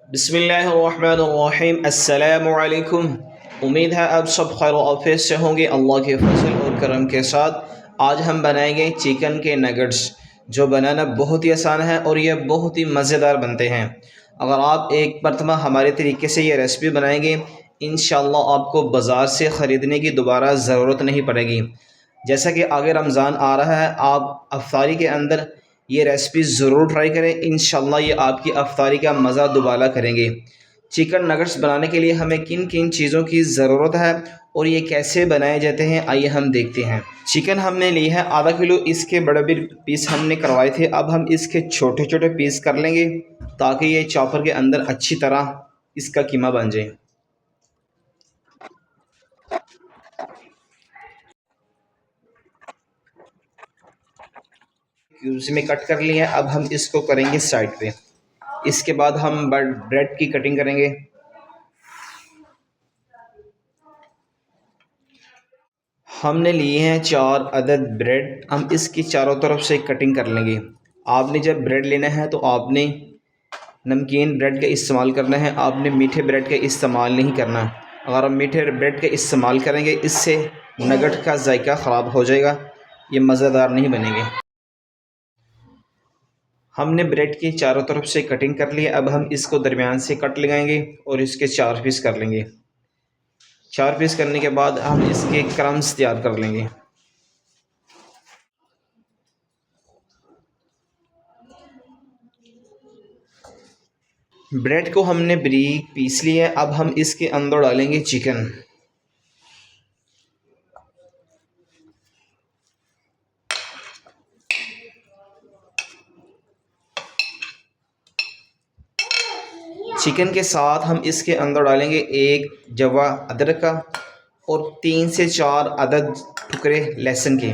बिस्मिल्लाहिर्रहमानिर्रहीम। अस्सलामु अलैकुम। उम्मीद है आप सब खैर आफियत से होंगे अल्लाह के फजल और करम के साथ। आज हम बनाएंगे चिकन के नगेट्स, जो बनाना बहुत ही आसान है और ये बहुत ही मज़ेदार बनते हैं। अगर आप एक मरतबा हमारे तरीके से ये रेसिपी बनाएंगे, इंशाअल्लाह आपको बाज़ार से ख़रीदने की दोबारा ज़रूरत नहीं पड़ेगी। जैसा कि आगे रमज़ान आ रहा है, आप अफ्तारी के अंदर ये रेसिपी ज़रूर ट्राई करें। इंशाल्लाह ये आपकी अफ्तारी का मज़ा दुबाला करेंगे। चिकन नगेट्स बनाने के लिए हमें किन किन चीज़ों की ज़रूरत है और ये कैसे बनाए जाते हैं, आइए हम देखते हैं। चिकन हमने ली है आधा किलो, इसके बड़े बड़े पीस हमने करवाए थे। अब हम इसके छोटे छोटे पीस कर लेंगे ताकि ये चॉपर के अंदर अच्छी तरह इसका कीमा बन जाए। क्यूब्स में कट कर लिया है। अब हम इसको करेंगे साइड पे। इसके बाद हम ब्रेड की कटिंग करेंगे। हमने लिए हैं 4 अदद ब्रेड। हम इसकी चारों तरफ से कटिंग कर लेंगे। आपने जब ब्रेड लेना है तो आपने नमकीन ब्रेड का इस्तेमाल करना है, आपने मीठे ब्रेड का इस्तेमाल नहीं करना। अगर आप मीठे ब्रेड का इस्तेमाल करेंगे, इससे नगेट का जायका ख़राब हो जाएगा, ये मज़ेदार नहीं बनेंगे। हमने ब्रेड की चारों तरफ से कटिंग कर ली है। अब हम इसको दरमियान से कट लगाएंगे और इसके 4 पीस कर लेंगे। 4 पीस करने के बाद हम इसके क्रम्स तैयार कर लेंगे। ब्रेड को हमने बारीक पीस लिया है। अब हम इसके अंदर डालेंगे चिकन। चिकन के साथ हम इसके अंदर डालेंगे एक जवा अदरक का और 3 से 4 अदद टुकड़े लहसुन के,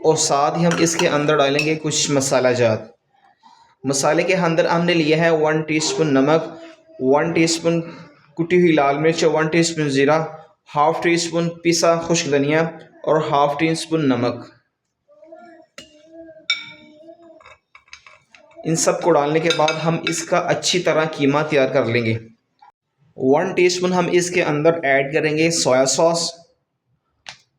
और साथ ही हम इसके अंदर डालेंगे कुछ मसाला जात। मसाले के अंदर हमने लिया है 1 टीस्पून नमक, 1 टीस्पून कुटी हुई लाल मिर्च, 1 टीस्पून ज़ीरा, हाफ़ टी स्पून पिसा खुश्क धनिया और हाफ़ टी स्पून नमक। इन सब को डालने के बाद हम इसका अच्छी तरह कीमा तैयार कर लेंगे। 1 टीस्पून हम इसके अंदर ऐड करेंगे सोया सॉस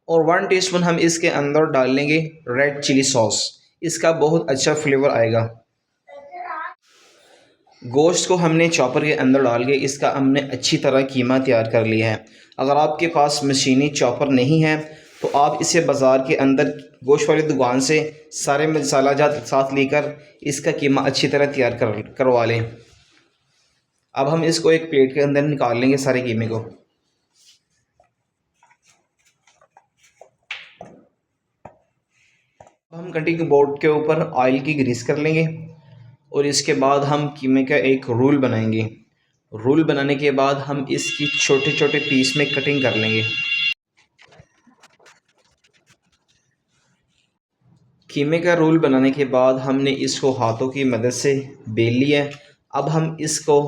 और 1 टीस्पून हम इसके अंदर डाल लेंगे रेड चिली सॉस। इसका बहुत अच्छा फ्लेवर आएगा। गोश्त को हमने चॉपर के अंदर डाल के इसका हमने अच्छी तरह कीमा तैयार कर लिया है। अगर आपके पास मशीनी चॉपर नहीं है तो आप इसे बाज़ार के अंदर गोश्त वाली दुकान से सारे मसाला जात साथ लेकर इसका कीमा अच्छी तरह तैयार करवा लें। अब हम इसको एक प्लेट के अंदर निकाल लेंगे सारे कीमे को। हम कटिंग बोर्ड के ऊपर ऑयल की ग्रीस कर लेंगे और इसके बाद हम कीमे का एक रोल बनाएंगे। रोल बनाने के बाद हम इसकी छोटे छोटे पीस में कटिंग कर लेंगे। कीमे का रोल बनाने के बाद हमने इसको हाथों की मदद से बेल लिया है। अब हम इसको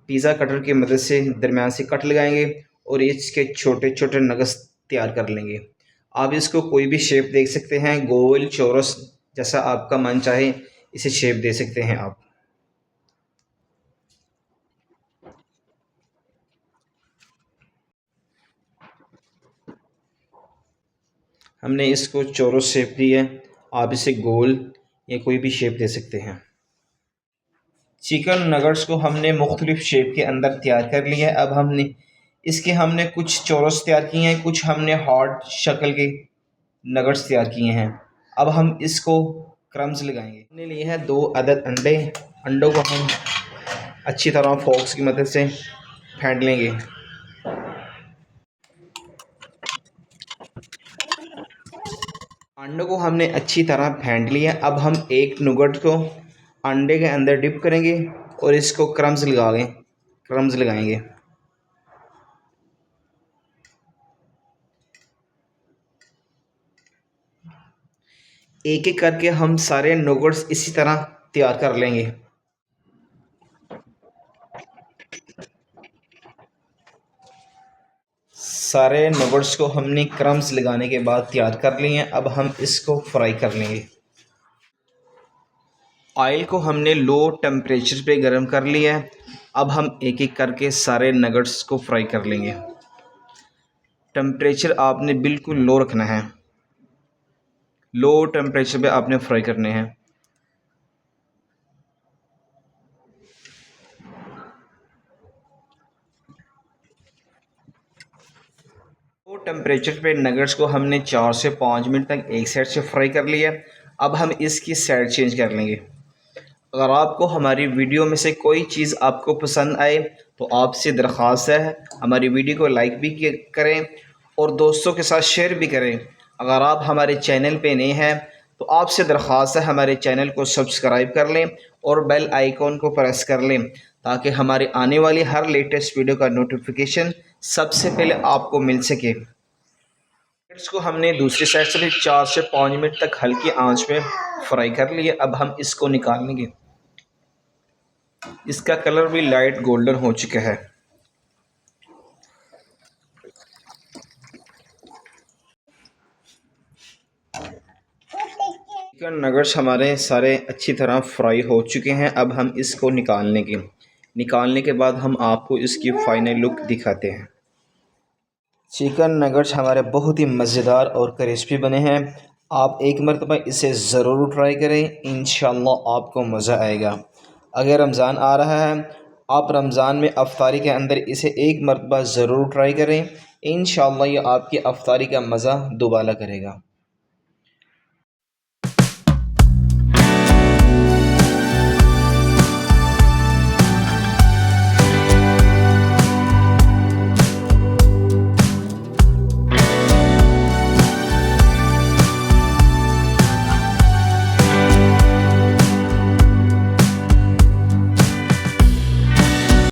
पिज़्ज़ा कटर की मदद से दरमियान से कट लगाएंगे और इसके छोटे छोटे नगस तैयार कर लेंगे। आप इसको कोई भी शेप दे सकते हैं, गोल, चौरस, जैसा आपका मन चाहे इसे शेप दे सकते हैं आप। हमने इसको चौरस शेप दी है, आप इसे गोल या कोई भी शेप दे सकते हैं। चिकन नगेट्स को हमने मुख्तलिफ शेप के अंदर तैयार कर लिया है। अब हमने कुछ चौरस तैयार किए हैं, कुछ हमने हार्ट शक्ल के नगेट्स तैयार किए हैं। अब हम इसको क्रम्स लगाएंगे। हमने लिए हैं 2 अदद अंडे। अंडों को हम अच्छी तरह फोक्स की मदद से फेंट लेंगे। अंडों को हमने अच्छी तरह फेंट लिया। अब हम एक नगेट को अंडे के अंदर डिप करेंगे और इसको क्रम्स लगाएंगे। एक एक करके हम सारे नगेट्स इसी तरह तैयार कर लेंगे। सारे नगेट्स को हमने क्रम्स लगाने के बाद तैयार कर लिए हैं। अब हम इसको फ्राई कर लेंगे। ऑयल को हमने लो टेम्परेचर पे गर्म कर लिया है। अब हम एक एक करके सारे नगेट्स को फ्राई कर लेंगे। टेम्परेचर आपने बिल्कुल लो रखना है, लो टेम्परेचर पे आपने फ्राई करने हैं। लो टेम्परेचर पे नगेट्स को हमने 4 से 5 मिनट तक एक साइड से फ्राई कर लिया। अब हम इसकी साइड चेंज कर लेंगे। अगर आपको हमारी वीडियो में से कोई चीज़ आपको पसंद आए तो आपसे दरख्वास्त है हमारी वीडियो को लाइक भी करें और दोस्तों के साथ शेयर भी करें। अगर आप हमारे चैनल पे नए हैं तो आपसे दरख्वास्त है हमारे चैनल को सब्सक्राइब कर लें और बेल आइकॉन को प्रेस कर लें ताकि हमारी आने वाली हर लेटेस्ट वीडियो का नोटिफिकेशन सबसे पहले आपको मिल सके। इसको हमने दूसरी साइड से भी 4 से 5 मिनट तक हल्की आंच पे फ्राई कर लिए। अब हम इसको निकाल लेंगे। इसका कलर भी लाइट गोल्डन हो चुका है। चिकन नगेट्स हमारे सारे अच्छी तरह फ्राई हो चुके हैं। अब हम इसको निकालने के बाद हम आपको इसकी फाइनल लुक दिखाते हैं। चिकन नगेट्स हमारे बहुत ही मज़ेदार और क्रिस्पी बने हैं। आप एक मरतबा इसे ज़रूर ट्राई करें, इंशाअल्लाह आपको मज़ा आएगा। अगर रमज़ान आ रहा है, आप रमज़ान में अफ्तारी के अंदर इसे एक मरतबा ज़रूर ट्राई करें, इंशाअल्लाह ये आपकी अफ्तारी का मज़ा दुबाला करेगा।